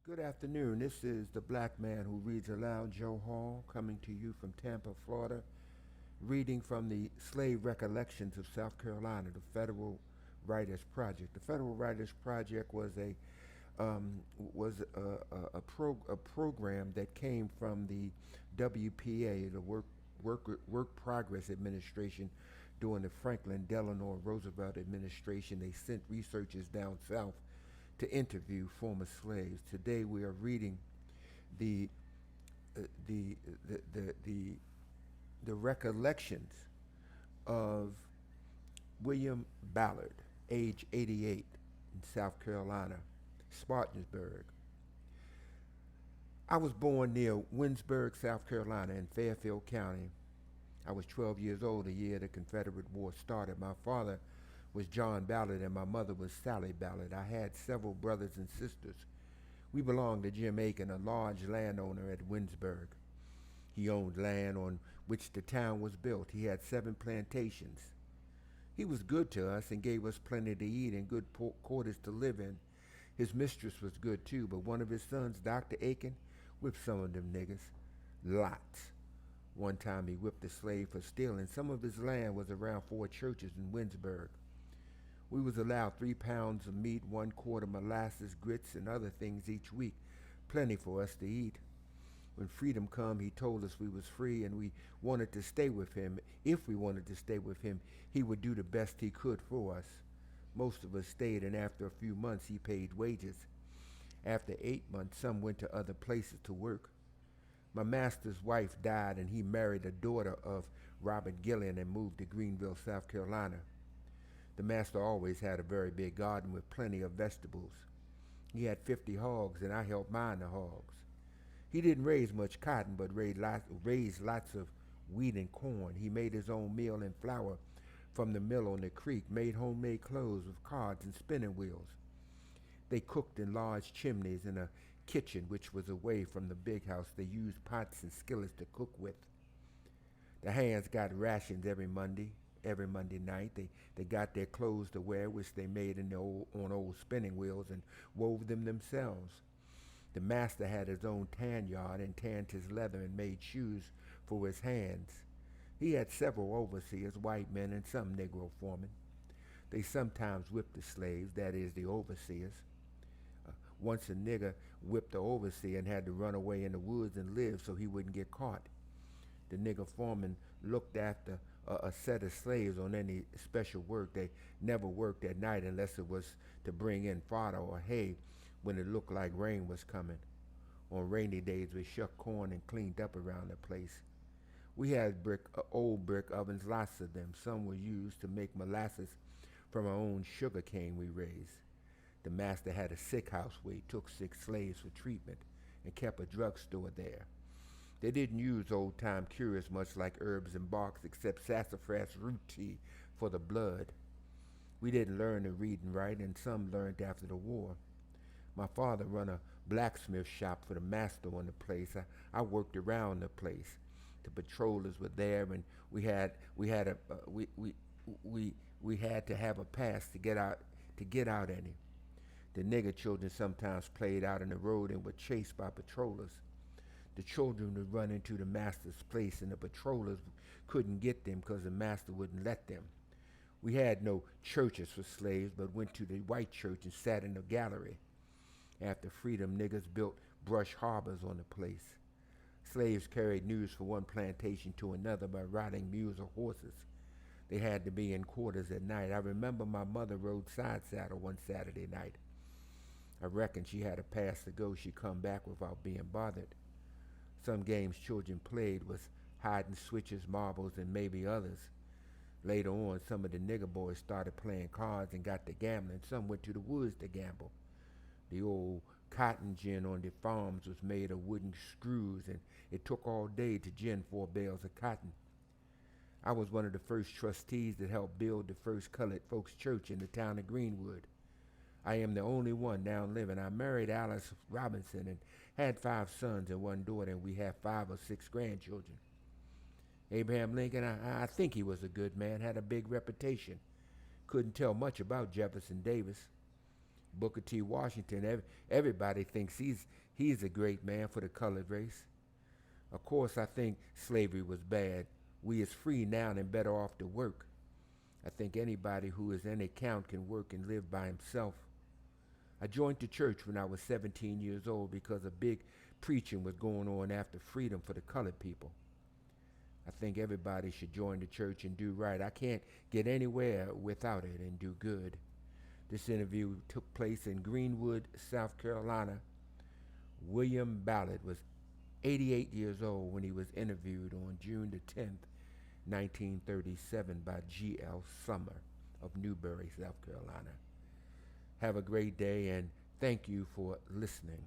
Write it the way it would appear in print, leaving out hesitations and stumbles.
Good afternoon. This is the black man who reads aloud, Joe Hall, coming to you from Tampa, Florida, reading from the Slave Recollections of South Carolina, the Federal Writers Project. The Federal Writers Project was a program that came from the WPA, the Work Progress Administration, during the Franklin Delano Roosevelt administration. They sent researchers down south to interview former slaves. Today we are reading the the the the the, the recollections of William Ballard, age 88, in South Carolina, Spartansburg. I was born near Winsburg, South Carolina, in Fairfield County. I was 12 years old the year the Confederate War started. My father was John Ballard and my mother was Sally Ballard. I had several brothers and sisters. We belonged to Jim Aiken, a large landowner at Winsburg. He owned land on which the town was built. He had 7 plantations. He was good to us and gave us plenty to eat and good quarters to live in. His mistress was good too, but one of his sons, Dr. Aiken, whipped some of them niggas. Lots. One time he whipped a slave for stealing. Some of his land was around 4 churches in Winsburg. We was allowed 3 pounds of meat, 1 quart of molasses, grits, and other things each week. Plenty for us to eat. When freedom come, he told us we was free and we wanted to stay with him. If we wanted to stay with him, he would do the best he could for us. Most of us stayed, and after a few months, he paid wages. After 8 months, some went to other places to work. My master's wife died, and he married a daughter of Robert Gillian and moved to Greenville, South Carolina. The master always had a very big garden with plenty of vegetables. He had 50 hogs, and I helped mind the hogs. He didn't raise much cotton, but raised lots of wheat and corn. He made his own meal and flour from the mill on the creek, made homemade clothes with cards and spinning wheels. They cooked in large chimneys in a kitchen which was away from the big house. They used pots and skillets to cook with. The hands got rations every Monday night. They got their clothes to wear, which they made on old spinning wheels and wove them themselves. The master had his own tan yard and tanned his leather and made shoes for his hands. He had several overseers, white men and some Negro foremen. They sometimes whipped the slaves, that is, the overseers. Once a nigger whipped the overseer and had to run away in the woods and live so he wouldn't get caught. The nigger foreman looked after a set of slaves on any special work. They never worked at night unless it was to bring in fodder or hay when it looked like rain was coming. On rainy days, we shucked corn and cleaned up around the place. We had old brick ovens, lots of them. Some were used to make molasses from our own sugar cane we raised. The master had a sick house where he took sick slaves for treatment and kept a drugstore there. They didn't use old time cures much like herbs and barks except sassafras root tea for the blood. We didn't learn to read and write, and some learned after the war. My father run a blacksmith shop for the master on the place. I worked around the place. The patrollers were there, and we had to have a pass to get out any. The nigger children sometimes played out in the road and were chased by patrollers. The children would run into the master's place, and the patrollers couldn't get them because the master wouldn't let them. We had no churches for slaves, but went to the white church and sat in the gallery. After freedom, niggers built brush harbors on the place. Slaves carried news from one plantation to another by riding mules or horses. They had to be in quarters at night. I remember my mother rode side saddle one Saturday night. I reckon she had a pass to go. She come back without being bothered. Some games children played was hiding switches, marbles, and maybe others. Later on, some of the nigger boys started playing cards and got to gambling. Some went to the woods to gamble. The old cotton gin on the farms was made of wooden screws, and it took all day to gin 4 bales of cotton. I was one of the first trustees that helped build the first colored folks church in the town of Greenwood. I am the only one now living. I married Alice Robinson and had 5 sons and 1 daughter, and we have 5 or 6 grandchildren. Abraham Lincoln, I think he was a good man, had a big reputation. Couldn't tell much about Jefferson Davis. Booker T. Washington, everybody thinks he's a great man for the colored race. Of course, I think slavery was bad. We is free now and better off to work. I think anybody who is any count can work and live by himself. I joined the church when I was 17 years old because a big preaching was going on after freedom for the colored people. I think everybody should join the church and do right. I can't get anywhere without it and do good. This interview took place in Greenwood, South Carolina. William Ballard was 88 years old when he was interviewed on June the 10th, 1937 by G.L. Summer of Newberry, South Carolina. Have a great day and thank you for listening.